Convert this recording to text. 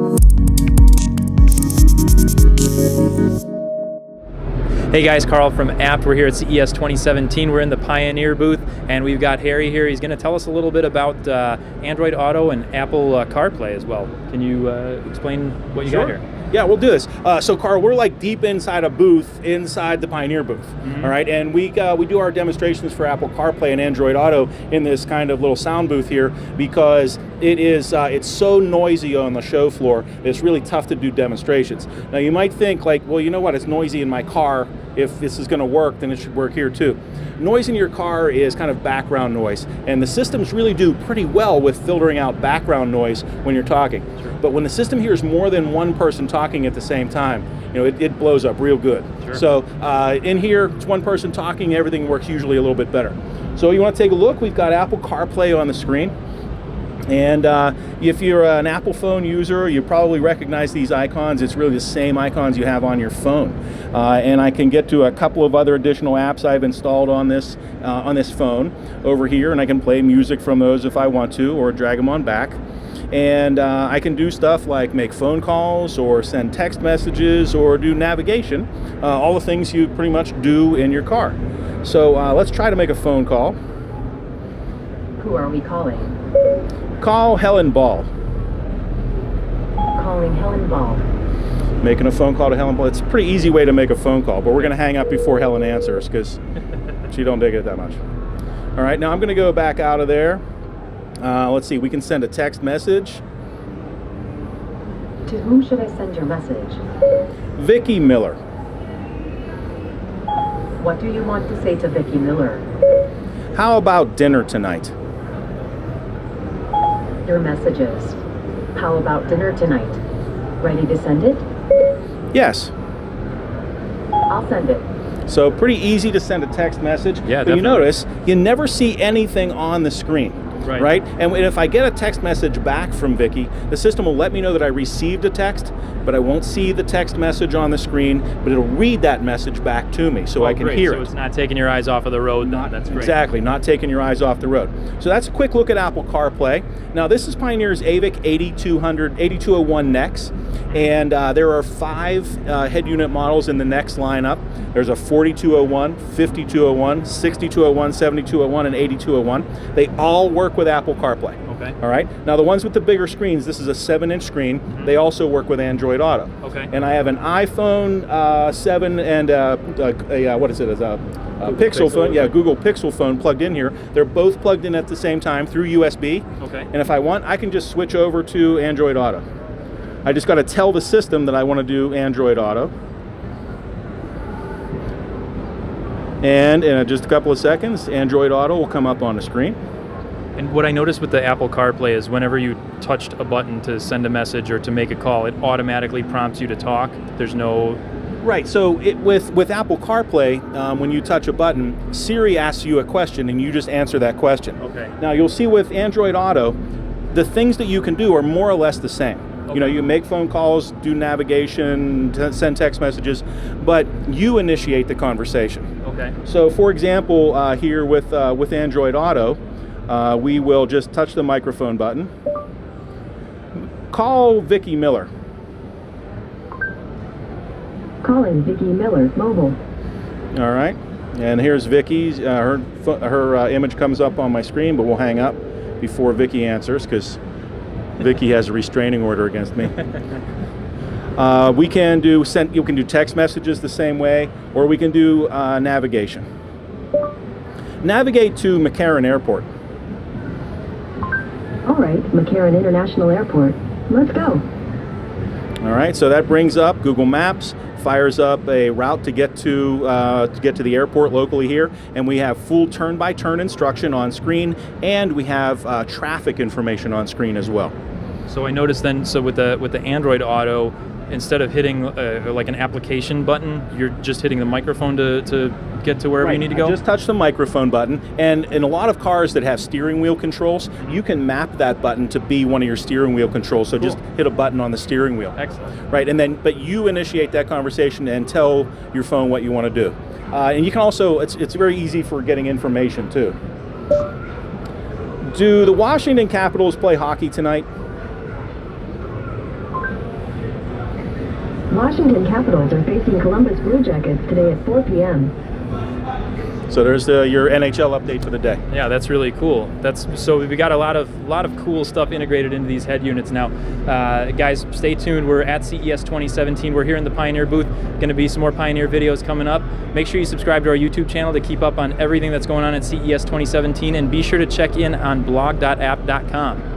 Hey guys, Carl from Abt. We're here at CES 2017. We're in the Pioneer booth, and we've got Harry here. He's going to tell us a little bit about Android Auto and Apple CarPlay as well. Can you explain what you got here? Yeah, we'll do this. So, Carl, we're like deep inside a booth inside the Pioneer booth, all right? And we do our demonstrations for Apple CarPlay and Android Auto in this kind of little sound booth here because it's so noisy on the show floor. It's really tough to do demonstrations. Now, you might think like, well, you know what? It's noisy in my car. If this is going to work, then it should work here too. Noise in your car is kind of background noise, and the systems really do pretty well with filtering out background noise when you're talking. Sure. But when the system hears more than one person talking at the same time, you know, it blows up real good. Sure. So in here, it's one person talking, everything works usually a little bit better. So you want to take a look, we've got Apple CarPlay on the screen. And if you're an Apple phone user, you probably recognize these icons. It's really the same icons you have on your phone. And I can get to a couple of other additional apps I've installed on this phone over here, and I can play music from those if I want to, or drag them on back. And I can do stuff like make phone calls or send text messages or do navigation, all the things you pretty much do in your car. So let's try to make a phone call. Who are we calling? Call Helen Ball. Calling Helen Ball. Making a phone call to Helen Ball. It's a pretty easy way to make a phone call, but we're going to hang up before Helen answers because she don't dig it that much. All right, now I'm going to go back out of there. Let's see, we can send a text message. To whom should I send your message? Vicki Miller. What do you want to say to Vicki Miller? How about dinner tonight? Your messages. How about dinner tonight? Ready to send it? Yes. I'll send it. So pretty easy to send a text message. Yeah, but definitely. you notice you never see anything on the screen. Right? And if I get a text message back from Vicki, the system will let me know that I received a text, but I won't see the text message on the screen, but it'll read that message back to me so I can hear it. So it's not taking your eyes off of the road. That's great. Exactly, not taking your eyes off the road. So that's a quick look at Apple CarPlay. Now this is Pioneer's AVIC 8201 NEX, and there are 5 head unit models in the NEX lineup. There's a 4201, 5201, 6201, 7201, and 8201. They all work with Apple CarPlay. Okay. All right. Now the ones with the bigger screens, this is a 7-inch screen. Mm-hmm. They also work with Android Auto. Okay. And I have an iPhone 7 and what is it? A Pixel phone. Yeah, Google Pixel phone plugged in here. They're both plugged in at the same time through USB. Okay. And if I want, I can just switch over to Android Auto. I just got to tell the system that I want to do Android Auto. And in just a couple of seconds, Android Auto will come up on the screen. And what I noticed with the Apple CarPlay is whenever you touched a button to send a message or to make a call, it automatically prompts you to talk. There's no... Right, so with Apple CarPlay, when you touch a button, Siri asks you a question and you just answer that question. Okay. Now you'll see with Android Auto, the things that you can do are more or less the same. Okay. You know, you make phone calls, do navigation, send text messages, but you initiate the conversation. Okay. So for example, here with Android Auto, we will just touch the microphone button. Call Vicki Miller. Calling Vicki Miller mobile. All right, and here's Vicki's. Her image comes up on my screen, but we'll hang up before Vicki answers because Vicki has a restraining order against me. We can do you can do text messages the same way, or we can do navigation. Navigate to McCarran Airport. All right, McCarran International Airport. Let's go. All right, so that brings up Google Maps, fires up a route to get to the airport locally here, and we have full turn-by-turn instruction on screen, and we have traffic information on screen as well. So I noticed then, so with the Android Auto, instead of hitting like an application button, you're just hitting the microphone to get to wherever you need to go? Just touch the microphone button, and in a lot of cars that have steering wheel controls, you can map that button to be one of your steering wheel controls, so just hit a button on the steering wheel. Excellent. Right, and then, but you initiate that conversation and tell your phone what you want to do. And you can also, it's very easy for getting information too. Do the Washington Capitals play hockey tonight? Washington Capitals are facing Columbus Blue Jackets today at 4 p.m. So there's your NHL update for the day. Yeah, that's really cool. So we got a lot of cool stuff integrated into these head units now. Guys, stay tuned. We're at CES 2017. We're here in the Pioneer booth. Going to be some more Pioneer videos coming up. Make sure you subscribe to our YouTube channel to keep up on everything that's going on at CES 2017, and be sure to check in on blog.apt.com.